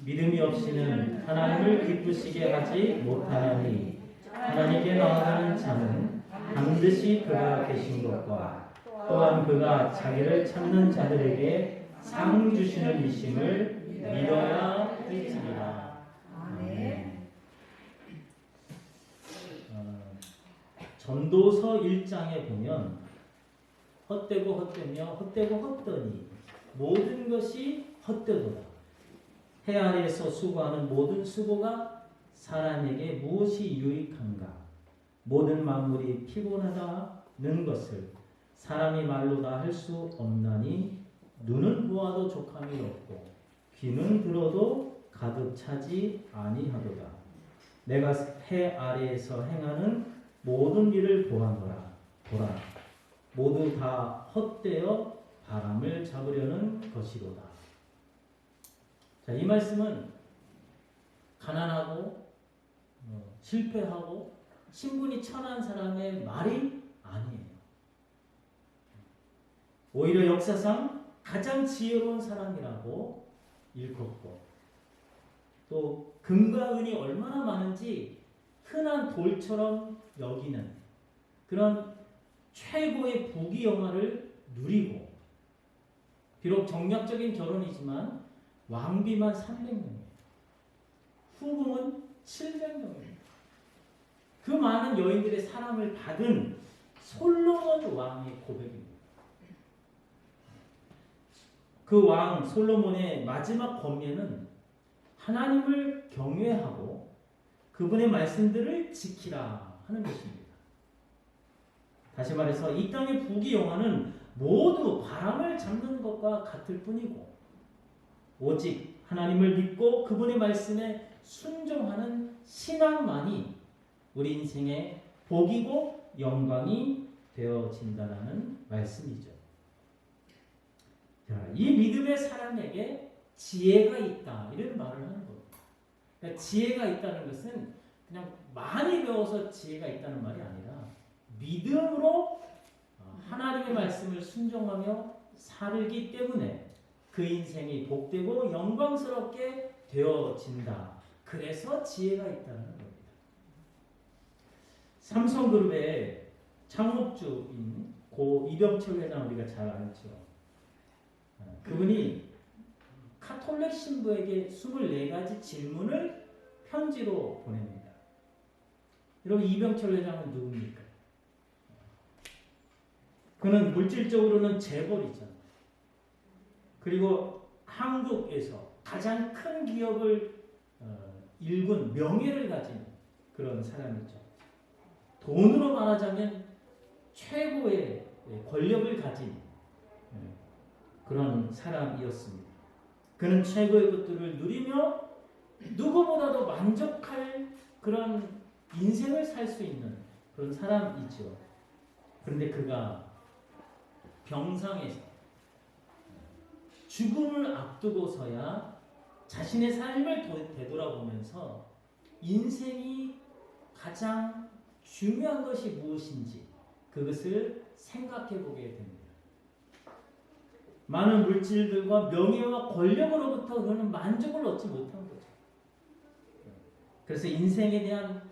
믿음이 없이는 하나님을 기쁘시게 하지 못하나니 하나님께 나아가는 자는 반드시 그가 계신 것과 또한 그가 자기를 찾는 자들에게 상 주시는 이심을 믿어야 할지니라. 아멘. 전도서 1장에 보면 헛되고 헛되며 헛되고 헛되니 모든 것이 헛되도다. 해 아래에서 수고하는 모든 수고가 사람에게 무엇이 유익한가? 모든 만물이 피곤하다는 것을 사람이 말로 다 할 수 없나니 눈은 보아도 족함이 없고 귀는 들어도 가득 차지 아니하도다. 내가 해 아래에서 행하는 모든 일을 보아노라. 보라. 모두 다 헛되어 바람을 잡으려는 것이로다. 자, 이 말씀은 가난하고 실패하고 신분이 천한 사람의 말이 아니에요. 오히려 역사상 가장 지혜로운 사람이라고 일컫고 또 금과 은이 얼마나 많은지 흔한 돌처럼 여기는 그런 최고의 부귀영화를 누리고 비록 정략적인 결혼이지만 왕비만 300명이에요. 후궁은 700명입니다. 그 많은 여인들의 사랑을 받은 솔로몬 왕의 고백입니다. 그 왕 솔로몬의 마지막 권면은 하나님을 경외하고 그분의 말씀들을 지키라 하는 것입니다. 다시 말해서 이 땅의 부귀영화는 모두 바람을 잡는 것과 같을 뿐이고 오직 하나님을 믿고 그분의 말씀에 순종하는 신앙만이 우리 인생의 복이고 영광이 되어진다는 말씀이죠. 자, 이 믿음의 사람에게 지혜가 있다 이런 말을 하는 겁니다. 그러니까 지혜가 있다는 것은 그냥 많이 배워서 지혜가 있다는 말이 아니라 믿음으로 하나님의 말씀을 순종하며 살기 때문에 그 인생이 복되고 영광스럽게 되어진다. 그래서 지혜가 있다는 겁니다. 삼성그룹의 창업주인 고 이병철 회장 우리가 잘 알죠. 그분이 카톨릭 신부에게 24가지 질문을 편지로 보냅니다. 여러분 이병철 회장은 누굽니까? 그는 물질적으로는 재벌이잖아요. 그리고 한국에서 가장 큰 기업을 일군 명예를 가진 그런 사람이죠. 돈으로 말하자면 최고의 권력을 가진 그런 사람이었습니다. 그는 최고의 것들을 누리며 누구보다도 만족할 그런 인생을 살 수 있는 그런 사람이죠. 그런데 그가 병상에서 죽음을 앞두고서야 자신의 삶을 되돌아보면서 인생이 가장 중요한 것이 무엇인지 그것을 생각해 보게 됩니다. 많은 물질들과 명예와 권력으로부터 그는 만족을 얻지 못한 거죠. 그래서 인생에 대한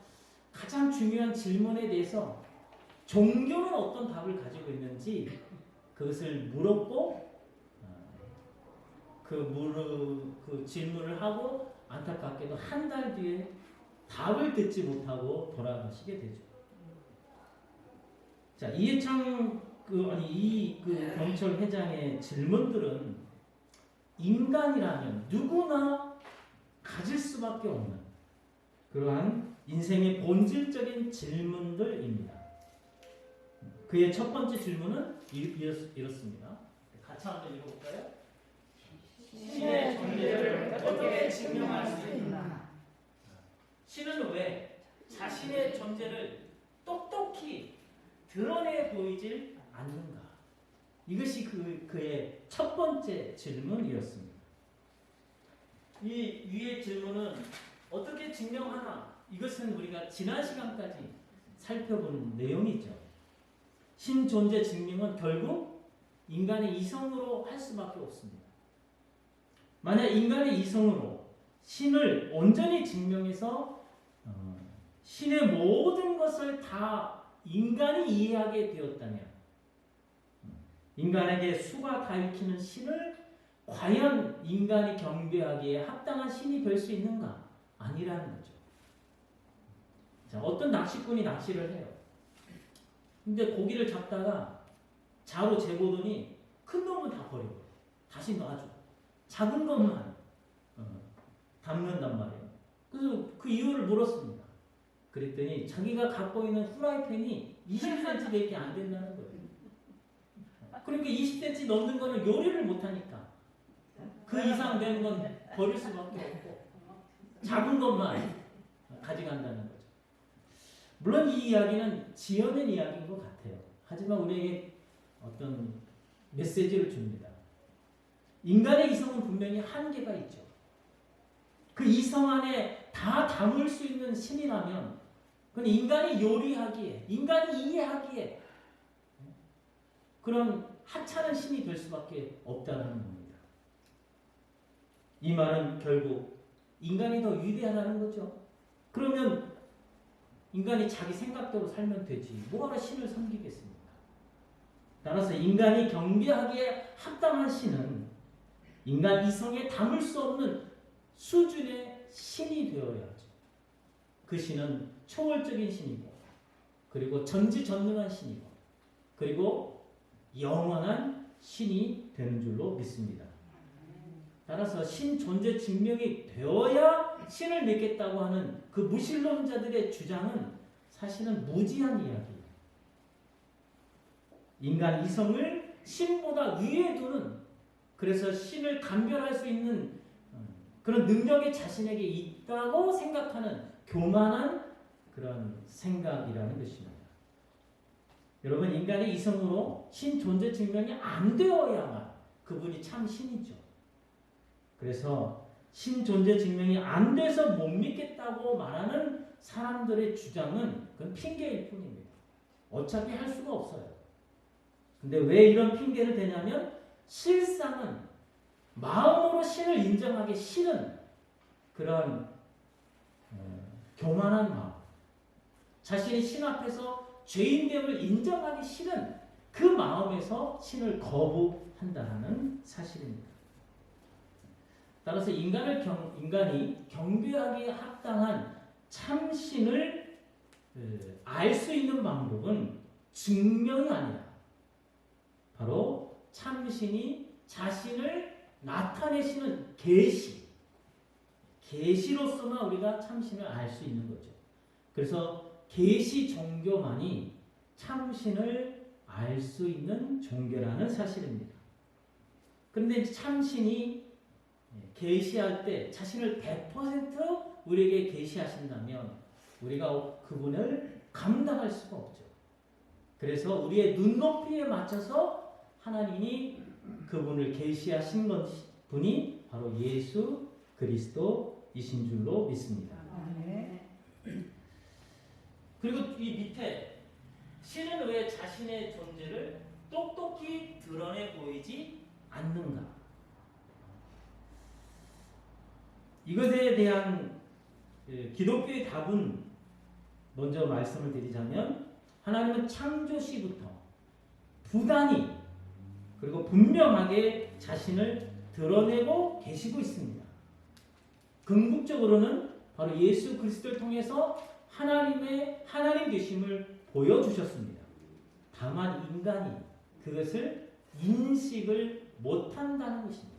가장 중요한 질문에 대해서 종교는 어떤 답을 가지고 있는지 그것을 물었고 그 질문을 하고 안타깝게도 한 달 뒤에 답을 듣지 못하고 돌아가시게 되죠. 자, 이해창 병철 회장의 질문들은 인간이라면 누구나 가질 수밖에 없는 그러한 인생의 본질적인 질문들입니다. 그의 첫 번째 질문은 이렇습니다. 같이 한번 읽어볼까요? 신의 존재를 어떻게 증명할 수 있나? 신은 왜 자신의 존재를 똑똑히 드러내 보이질 않는가? 이것이 그의 첫 번째 질문이었습니다. 이 위의 질문은 어떻게 증명하나? 이것은 우리가 지난 시간까지 살펴본 내용이죠. 신 존재 증명은 결국 인간의 이성으로 할 수밖에 없습니다. 만약 인간의 이성으로 신을 온전히 증명해서 신의 모든 것을 다 인간이 이해하게 되었다면 인간에게 수가 가리키는 신을 과연 인간이 경배하기에 합당한 신이 될 수 있는가? 아니라는 거죠. 자, 어떤 낚시꾼이 낚시를 해요. 근데 고기를 잡다가 자로 재보더니 큰 놈은 다 버리고 다시 놔줘. 작은 것만 담는단 말이에요. 그래서 그 이유를 물었습니다. 그랬더니 자기가 갖고 있는 후라이팬이 20cm밖에 안 된다는 거예요. 그러니까 20cm 넘는 거는 요리를 못하니까 그 이상 되는 건 버릴 수밖에 없고 작은 것만 가져간다는 거죠. 물론 이 이야기는 지어낸 이야기인 것 같아요. 하지만 우리에게 어떤 메시지를 줍니다. 인간의 이성은 분명히 한계가 있죠. 그 이성 안에 다 담을 수 있는 신이라면 그건 인간이 요리하기에, 인간이 이해하기에 그런 하찮은 신이 될 수밖에 없다는 겁니다. 이 말은 결국 인간이 더 위대하다는 거죠. 그러면 인간이 자기 생각대로 살면 되지. 뭐하러 신을 섬기겠습니까? 따라서 인간이 경배하기에 합당한 신은 인간 이성에 담을 수 없는 수준의 신이 되어야 하죠. 그 신은 초월적인 신이고 그리고 전지전능한 신이고 그리고 영원한 신이 되는 줄로 믿습니다. 따라서 신 존재 증명이 되어야 신을 믿겠다고 하는 그 무신론자들의 주장은 사실은 무지한 이야기예요. 인간 이성을 신보다 위에 두는 그래서 신을 감별할 수 있는 그런 능력이 자신에게 있다고 생각하는 교만한 그런 생각이라는 것입니다. 여러분 인간의 이성으로 신 존재 증명이 안 되어야만 그분이 참 신이죠. 그래서 신 존재 증명이 안 돼서 못 믿겠다고 말하는 사람들의 주장은 그건 핑계일 뿐입니다. 어차피 할 수가 없어요. 근데 왜 이런 핑계를 대냐면 실상은 마음으로 신을 인정하기 싫은 그런 교만한 마음, 자신이 신 앞에서 죄인됨을 인정하기 싫은 그 마음에서 신을 거부한다는 사실입니다. 따라서 인간이 경배하기에 합당한 참신을 알 수 있는 방법은 증명이 아니라 바로 참신이 자신을 나타내시는 계시로서만 우리가 참신을 알 수 있는 거죠. 그래서 계시 종교만이 참신을 알 수 있는 종교라는 사실입니다. 그런데 참신이 계시할 때 자신을 100% 우리에게 계시하신다면 우리가 그분을 감당할 수가 없죠. 그래서 우리의 눈높이에 맞춰서 하나님이 그분을 계시하신 분이 바로 예수 그리스도이신 줄로 믿습니다. 그리고 이 밑에 신은 왜 자신의 존재를 똑똑히 드러내 보이지 않는가? 이것에 대한 기독교의 답은 먼저 말씀을 드리자면 하나님은 창조 시부터 부단히 그리고 분명하게 자신을 드러내고 계시고 있습니다. 궁극적으로는 바로 예수 그리스도를 통해서 하나님 되심을 보여주셨습니다. 다만 인간이 그것을 인식을 못한다는 것입니다.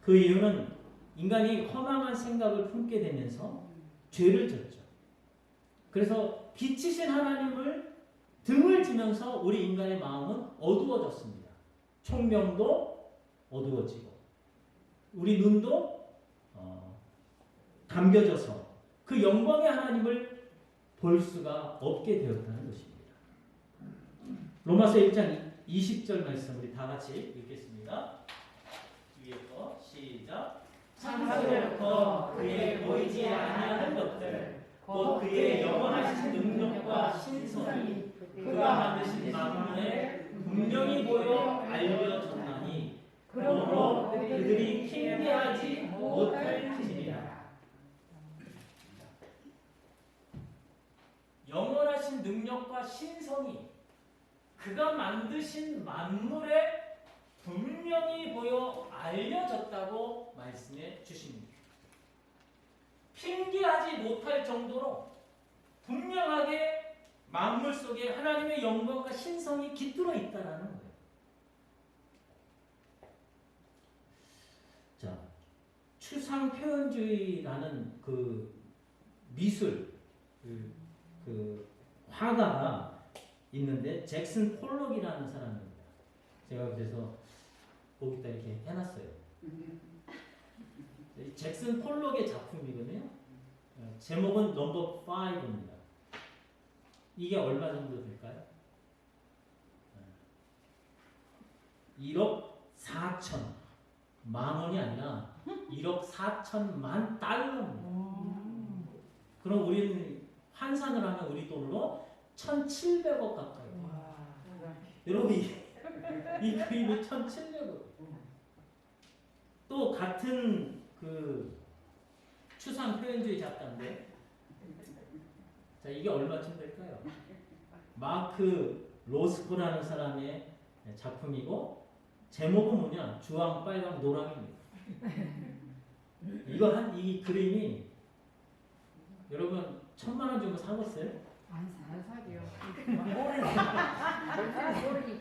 그 이유는 인간이 허망한 생각을 품게 되면서 죄를 졌죠. 그래서 빛이신 하나님을 등을 지면서 우리 인간의 마음은 어두워졌습니다. 총명도 어두워지고 우리 눈도 감겨져서 그 영광의 하나님을 볼 수가 없게 되었다는 것입니다. 로마서 1장 20절 말씀 우리 다 같이 읽겠습니다. 위에서 시작. 창세로부터 그의 보이지 아니하는 것들 곧 그의 영원하신 능력과 신성이 그가 만드신 만물에 분명히 보여 알려졌나니 그러므로 그들이 핑계하지 못할 능력과 신성이 그가 만드신 만물에 분명히 보여 알려졌다고 말씀해 주십니다. 핑계하지 못할 정도로 분명하게 만물 속에 하나님의 영광과 신성이 깃들어 있다는 거예요. 자, 추상 표현주의라는 그 미술, 그 화가가 있는데 잭슨 폴록이라는 사람입니다. 제가 그래서 거기다 이렇게 해놨어요. 잭슨 폴록의 작품이거든요. 제목은 넘버 5입니다. 이게 얼마 정도 될까요? 1억 4천 만 원이 아니라 1억 4천만 달러입니다. 그럼 우리는 환산을 하면 우리 돈으로 1,700억 가까이. 여러분 이 그림이 1,700억. 또 같은 그 추상 표현주의 작가인데, 자 이게 얼마쯤 될까요? 마크 로스코라는 사람의 작품이고 제목은 뭐냐? 주황, 빨강, 노랑입니다. 이 그림이 여러분 1,000만 원 주고 사봤어요? 안 사게요.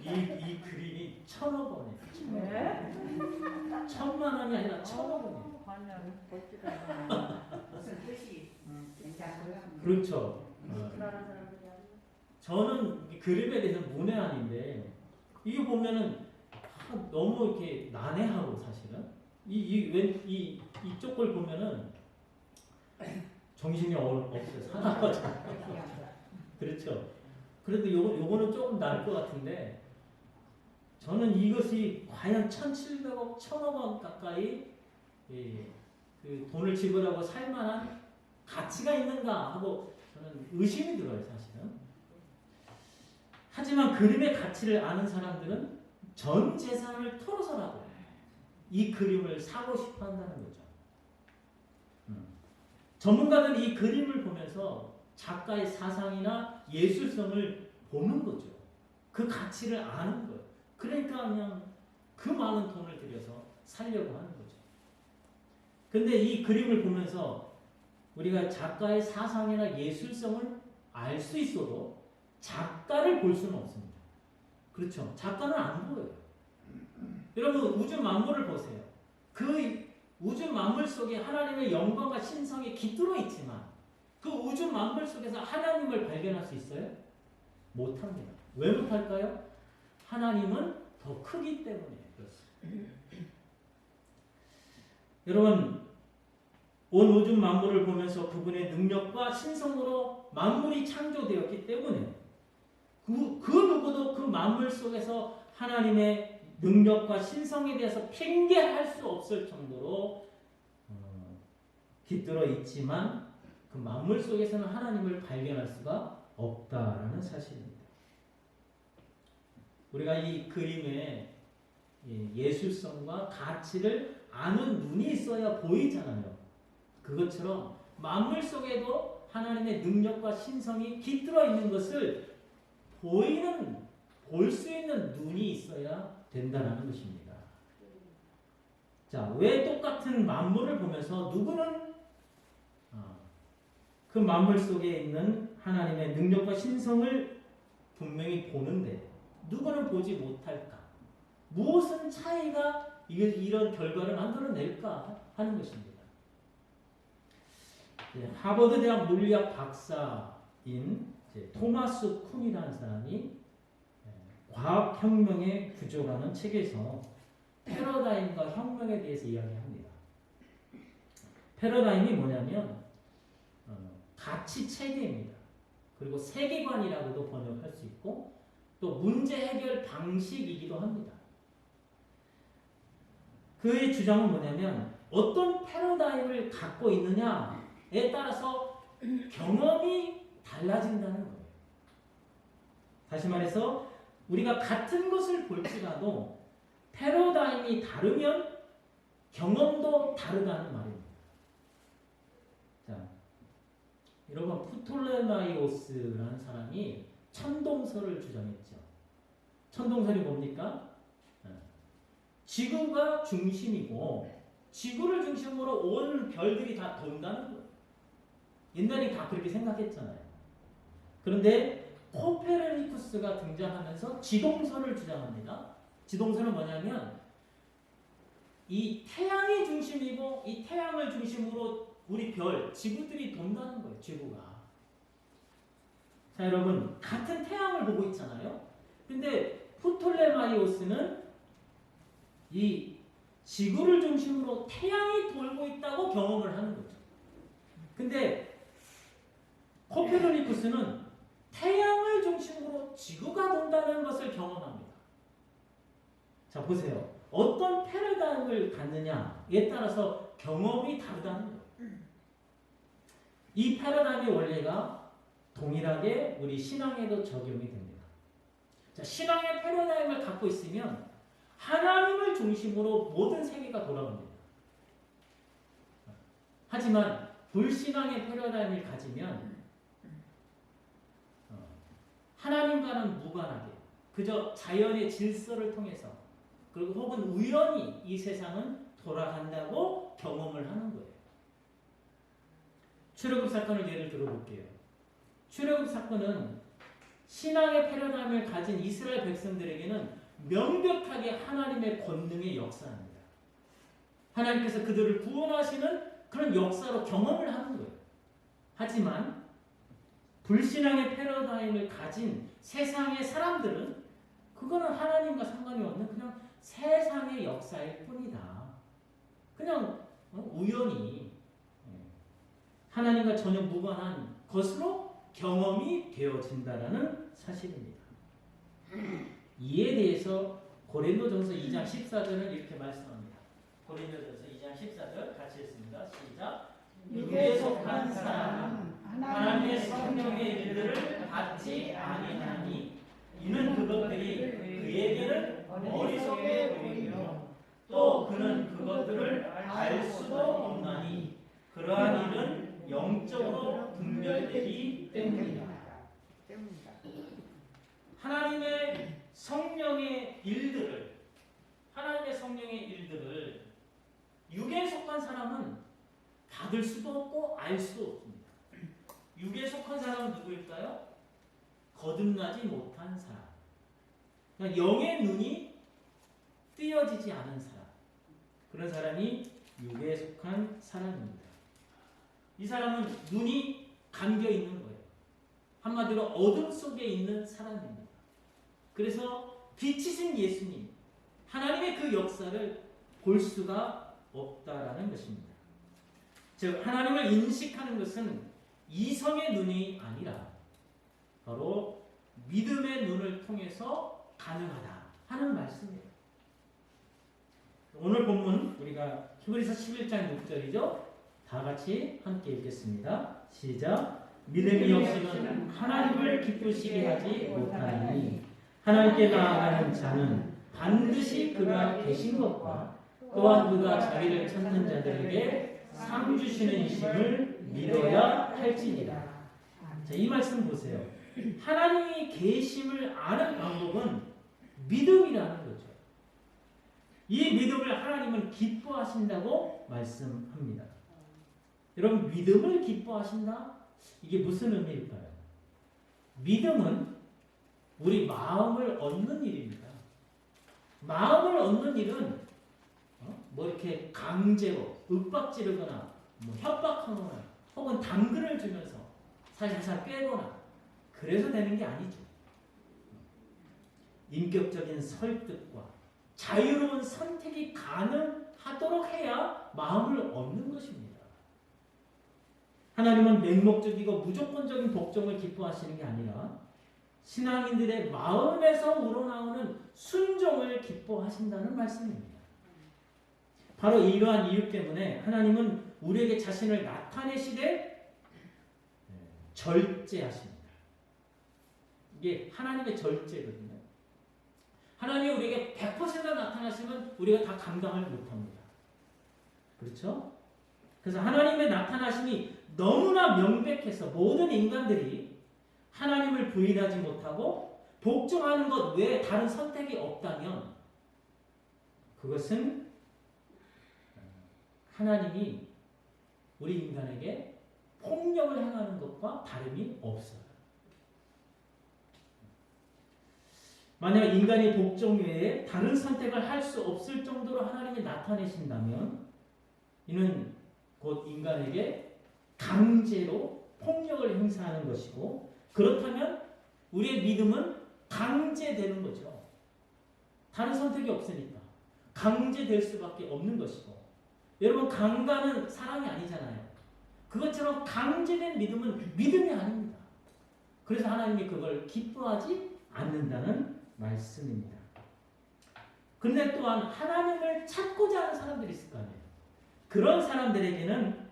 이 그림이 1,000억 원이에요. 1,000만 원이 아니라 1,000억 원이에요. 무슨 뜻이 괜찮고요. 그렇죠. 저는 이 그림에 대해서 문외한인데 이게 보면은 너무 이렇게 난해하고 사실은 이쪽 걸 보면은 정신이 없어요. 사나워져. 그렇죠. 그래도 요거는 조금 나을 것 같은데 저는 이것이 과연 1,700억, 1,000억 원 가까이 그 돈을 지불하고 살 만한 가치가 있는가 하고 저는 의심이 들어요, 사실은. 하지만 그림의 가치를 아는 사람들은 전 재산을 털어서라도 이 그림을 사고 싶어 한다는 거죠. 전문가들은 이 그림을 보면서 작가의 사상이나 예술성을 보는 거죠. 그 가치를 아는 거예요. 그러니까 그냥 그 많은 돈을 들여서 살려고 하는 거죠. 근데 이 그림을 보면서 우리가 작가의 사상이나 예술성을 알 수 있어도 작가를 볼 수는 없습니다. 그렇죠? 작가는 안 보여요. 여러분 우주 만물을 보세요. 그 우주 만물 속에 하나님의 영광과 신성이 깃들어 있지만 그 우주 만물 속에서 하나님을 발견할 수 있어요? 못합니다. 왜 못할까요? 하나님은 더 크기 때문에 그렇습니다. 여러분 온 우주 만물을 보면서 그분의 능력과 신성으로 만물이 창조되었기 때문에 그 누구도 그 만물 속에서 하나님의 능력과 신성에 대해서 핑계할 수 없을 정도로 깃들어 있지만 그 만물 속에서는 하나님을 발견할 수가 없다라는 사실입니다. 우리가 이 그림의 예술성과 가치를 아는 눈이 있어야 보이잖아요. 그것처럼 만물 속에도 하나님의 능력과 신성이 깃들어 있는 것을 볼 수 있는 눈이 있어야 된다는 것입니다. 자, 왜 똑같은 만물을 보면서 누구는 그 만물 속에 있는 하나님의 능력과 신성을 분명히 보는데 누구는 보지 못할까? 무엇은 차이가 이런 결과를 만들어낼까 하는 것입니다. 하버드 대학 물리학 박사인 토마스 쿤이라는 사람이 과학혁명의 구조라는 책에서 패러다임과 혁명에 대해서 이야기합니다. 패러다임이 뭐냐면 가치 체계입니다. 그리고 세계관이라고도 번역할 수 있고 또 문제 해결 방식이기도 합니다. 그의 주장은 뭐냐면 어떤 패러다임을 갖고 있느냐에 따라서 경험이 달라진다는 거예요. 다시 말해서 우리가 같은 것을 볼지라도 패러다임이 다르면 경험도 다르다는 말입니다. 자, 여러분 프톨레마이오스라는 사람이 천동설을 주장했죠. 천동설이 뭡니까? 지구가 중심이고 지구를 중심으로 온 별들이 다 돈다는 거예요. 옛날에 다 그렇게 생각했잖아요. 그런데 코페르니쿠스가 등장하면서 지동설을 주장합니다. 지동설은 뭐냐면 이 태양이 중심이고 이 태양을 중심으로 우리 별, 지구들이 돈다는 거예요. 지구가. 자, 여러분 같은 태양을 보고 있잖아요. 근데 프톨레마이오스는 이 지구를 중심으로 태양이 돌고 있다고 경험을 하는 거죠. 근데 코페르니쿠스는 태양을 중심으로 지구가 돈다는 것을 경험합니다. 자, 보세요. 어떤 패러다임을 갖느냐에 따라서 경험이 다르다는 거예요. 이 패러다임의 원리가 동일하게 우리 신앙에도 적용이 됩니다. 자, 신앙의 패러다임을 갖고 있으면 하나님을 중심으로 모든 세계가 돌아갑니다. 하지만 불신앙의 패러다임을 가지면 하나님과는 무관하게 그저 자연의 질서를 통해서 그리고 혹은 우연히 이 세상은 돌아간다고 경험을 하는 거예요. 출애굽 사건을 예를 들어볼게요. 출애굽 사건은 신앙의 패러다임을 가진 이스라엘 백성들에게는 명백하게 하나님의 권능의 역사입니다. 하나님께서 그들을 구원하시는 그런 역사로 경험을 하는 거예요. 하지만 불신앙의 패러다임을 가진 세상의 사람들은 그거는 하나님과 상관이 없는 그냥 세상의 역사일 뿐이다. 그냥 우연히 하나님과 전혀 무관한 것으로 경험이 되어진다라는 사실입니다. 이에 대해서 고린도전서 2장 14절은 이렇게 말씀합니다. 고린도전서 2장 14절 같이 읽습니다. 시작. 육에 속한 사람은 하나님의 성령의 일들을 받지 아니하니 이는 그것들이 그에게는 어리석게 보이며 또 그는 그것들을 알 수도 없나니 그러한 일은 영적으로 분별되기 때문이다. 하나님의 성령의 일들을 육에 속한 사람은 받을 수도 없고 알 수도 없습니다. 육에 속한 사람은 누구일까요? 거듭나지 못한 사람. 그러니까 영의 눈이 뜨여지지 않은 사람. 그런 사람이 육에 속한 사람입니다. 이 사람은 눈이 감겨 있는 거예요. 한마디로 어둠 속에 있는 사람입니다. 그래서 빛이신 예수님, 하나님의 그 역사를 볼 수가 없다라는 것입니다. 즉 하나님을 인식하는 것은 이성의 눈이 아니라 바로 믿음의 눈을 통해서 가능하다 하는 말씀이에요. 오늘 본문 우리가 히브리서 11장 6절이죠. 다 같이 함께 읽겠습니다. 시작. 믿음이 없이는 하나님을 기쁘시게 하지 못하니 하나님께 나아가는 자는 반드시 그가 계신 것과 또한 그가 자기를 찾는 자들에게 상 주시는 이심을 믿어야 할지니라. 자, 이 말씀 보세요. 하나님이 계심을 아는 방법은 믿음이라는 거죠. 이 믿음을 하나님은 기뻐하신다고 말씀합니다. 여러분, 믿음을 기뻐하신다? 이게 무슨 의미일까요? 믿음은 우리 마음을 얻는 일입니다. 마음을 얻는 일은 뭐 이렇게 강제로 윽박지르거나 뭐 협박하거나 혹은 당근을 주면서 살살 꿰거나 그래서 되는 게 아니죠. 인격적인 설득과 자유로운 선택이 가능하도록 해야 마음을 얻는 것입니다. 하나님은 맹목적이고 무조건적인 복종을 기뻐하시는 게 아니라 신앙인들의 마음에서 우러나오는 순종을 기뻐하신다는 말씀입니다. 바로 이러한 이유 때문에 하나님은 우리에게 자신을 나타내시되 절제하십니다. 이게 하나님의 절제거든요. 하나님이 우리에게 100% 나타나시면 우리가 다 감당을 못합니다. 그렇죠? 그래서 하나님의 나타나심이 너무나 명백해서 모든 인간들이 하나님을 부인하지 못하고 복종하는 것 외에 다른 선택이 없다면 그것은 하나님이 우리 인간에게 폭력을 행하는 것과 다름이 없어요. 만약 인간이 복종 외에 다른 선택을 할 수 없을 정도로 하나님이 나타내신다면 이는 곧 인간에게 강제로 폭력을 행사하는 것이고, 그렇다면 우리의 믿음은 강제되는 거죠. 다른 선택이 없으니까 강제될 수밖에 없는 것이고, 여러분 강간은 사랑이 아니잖아요. 그것처럼 강제된 믿음은 믿음이 아닙니다. 그래서 하나님이 그걸 기뻐하지 않는다는 말씀입니다. 그런데 또한 하나님을 찾고자 하는 사람들이 있을 거 아니에요. 그런 사람들에게는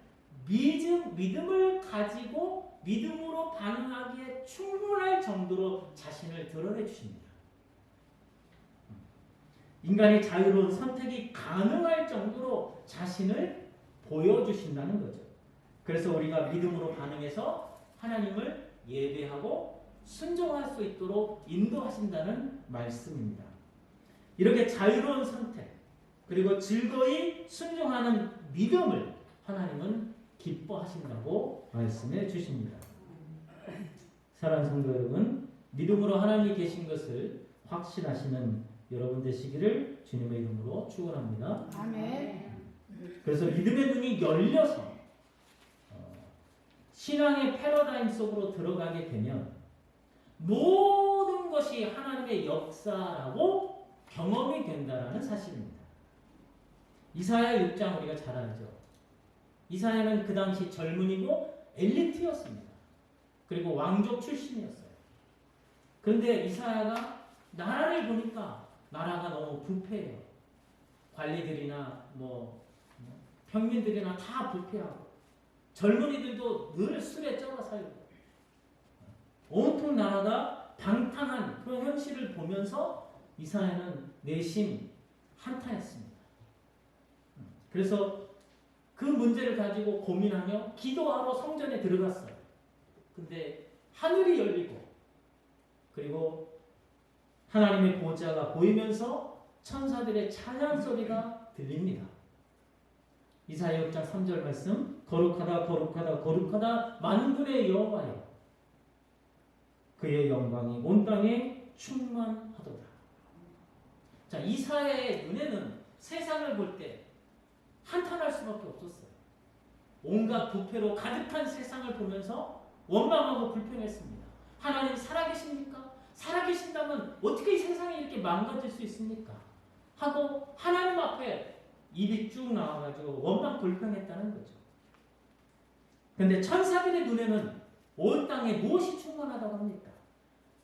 믿음을 가지고 믿음으로 반응하기에 충분할 정도로 자신을 드러내 주십니다. 인간이 자유로운 선택이 가능할 정도로 자신을 보여주신다는 거죠. 그래서 우리가 믿음으로 반응해서 하나님을 예배하고 순종할 수 있도록 인도하신다는 말씀입니다. 이렇게 자유로운 선택 그리고 즐거이 순종하는 믿음을 하나님은 기뻐하신다고 말씀해 주십니다. 사랑하는 성도 여러분, 믿음으로 하나님이 계신 것을 확신하시는 여러분 되시기를 주님의 이름으로 축원합니다. 아멘. 그래서 믿음의 눈이 열려서 신앙의 패러다임 속으로 들어가게 되면 모든 것이 하나님의 역사라고 경험이 된다는 사실입니다. 이사야 6장 우리가 잘 알죠. 이사야는 그 당시 젊은이고 엘리트였습니다. 그리고 왕족 출신이었어요. 그런데 이사야가 나라를 보니까 나라가 너무 부패해요. 관리들이나 평민들이나 다 부패하고 젊은이들도 늘 술에 쩔어 살고 온통 나라가 방탕한 그런 현실을 보면서 이사야는 내심 한탄했습니다. 그래서 그 문제를 가지고 고민하며 기도하러 성전에 들어갔어요. 근데 하늘이 열리고 그리고 하나님의 보좌가 보이면서 천사들의 찬양 소리가 들립니다. 이사야 6장 3절 말씀, 거룩하다 거룩하다 거룩하다 만군의 여호와여, 그의 영광이 온 땅에 충만하도다. 자, 이사야의 눈에는 세상을 볼 때 한탄할 수밖에 없었어요. 온갖 부패로 가득한 세상을 보면서 원망하고 불평했습니다. 하나님 살아계십니까? 살아계신다면 어떻게 이 세상이 이렇게 망가질 수 있습니까? 하고 하나님 앞에 입이 쭉 나와가지고 원망 불평했다는 거죠. 그런데 천사들의 눈에는 온 땅에 무엇이 충만하다고 합니까?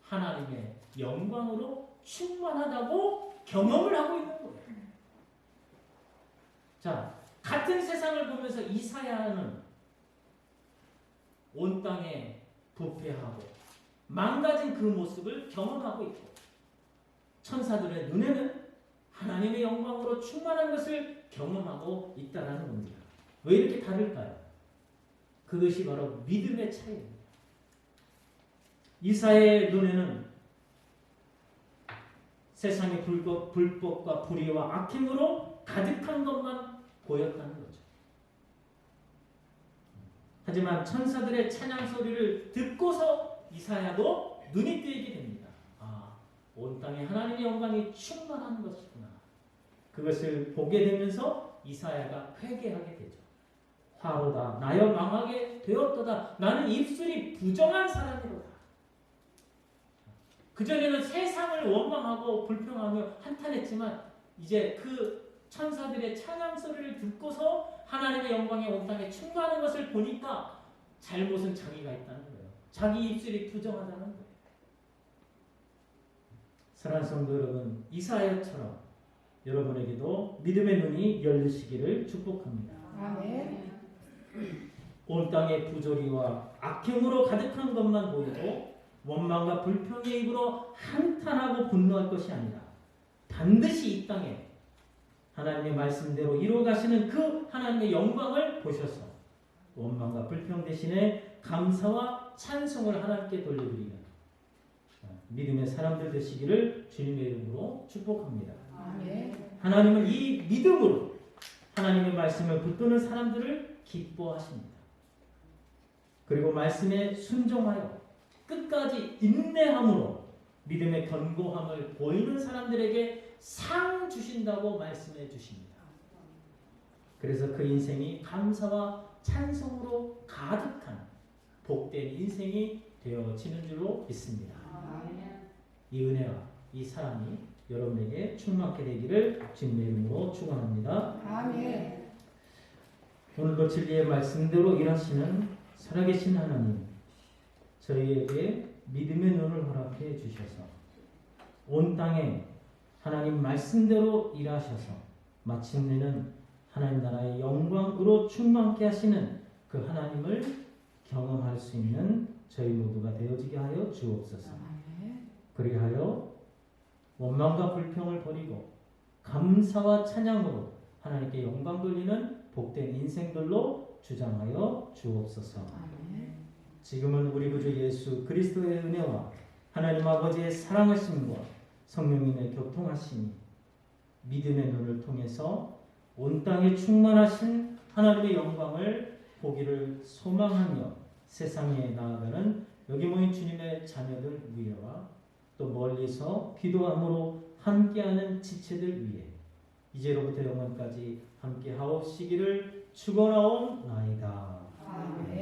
하나님의 영광으로 충만하다고 경험을 하고 있는 거예요. 자, 같은 세상을 보면서 이사야는 온 땅에 부패하고 망가진 그 모습을 경험하고 있고, 천사들의 눈에는 하나님의 영광으로 충만한 것을 경험하고 있다는 겁니다. 왜 이렇게 다를까요? 그것이 바로 믿음의 차이입니다. 이사야의 눈에는 세상의 불법과 불의와 악행으로 가득한 것만 보였다는 거죠. 하지만 천사들의 찬양 소리를 듣고서 이사야도 눈이 뜨이게 됩니다. 아, 온 땅에 하나님의 영광이 충만한 것이구나. 그것을 보게 되면서 이사야가 회개하게 되죠. 화로다 나여 망하게 되었도다. 나는 입술이 부정한 사람이로다. 그전에는 세상을 원망하고 불평하며 한탄했지만 이제 그 천사들의 찬양 소리를 듣고서 하나님의 영광이 온 땅에 충만한 것을 보니까 잘못은 자기가 있다는 거예요. 자기 입술이 부정하다는 거예요. 사랑하는 성도 여러분, 이사야처럼 여러분에게도 믿음의 눈이 열리시기를 축복합니다. 아멘. 온 땅에 부조리와 악행으로 가득한 것만 보이고 원망과 불평의 입으로 한탄하고 분노할 것이 아니라 반드시 이 땅에 하나님의 말씀대로 이루어 가시는 그 하나님의 영광을 보셔서 원망과 불평 대신에 감사와 찬송을 하나님께 돌려드리는 믿음의 사람들 되시기를 주님의 이름으로 축복합니다. 아멘. 하나님은 이 믿음으로 하나님의 말씀을 붙드는 사람들을 기뻐하십니다. 그리고 말씀에 순종하여 끝까지 인내함으로 믿음의 견고함을 보이는 사람들에게 상 주신다고 말씀해 주십니다. 그래서 그 인생이 감사와 찬송으로 가득한 복된 인생이 되어지는 줄로 믿습니다. 이 은혜와 이 사랑이 여러분에게 충만하게 되기를 주님의 이름으로 축원합니다. 아멘. 오늘도 진리의 말씀대로 일하시는 살아계신 하나님, 저희에게 믿음의 눈을 허락해 주셔서 온 땅에 하나님 말씀대로 일하셔서 마침내는 하나님 나라의 영광으로 충만케 하시는 그 하나님을 경험할 수 있는 저희 모두가 되어지게 하여 주옵소서. 그리하여 원망과 불평을 버리고 감사와 찬양으로 하나님께 영광 돌리는 복된 인생들로 주장하여 주옵소서. 지금은 우리 구주 예수 그리스도의 은혜와 하나님 아버지의 사랑하심과 성령님의 교통하심이 믿음의 눈을 통해서 온 땅에 충만하신 하나님의 영광을 보기를 소망하며 세상에 나아가는 여기 모인 주님의 자녀들 위에와 또 멀리서 기도함으로 함께하는 지체들 위에 이제로부터 영원까지 함께하옵시기를 축원하옵나이다. 아멘.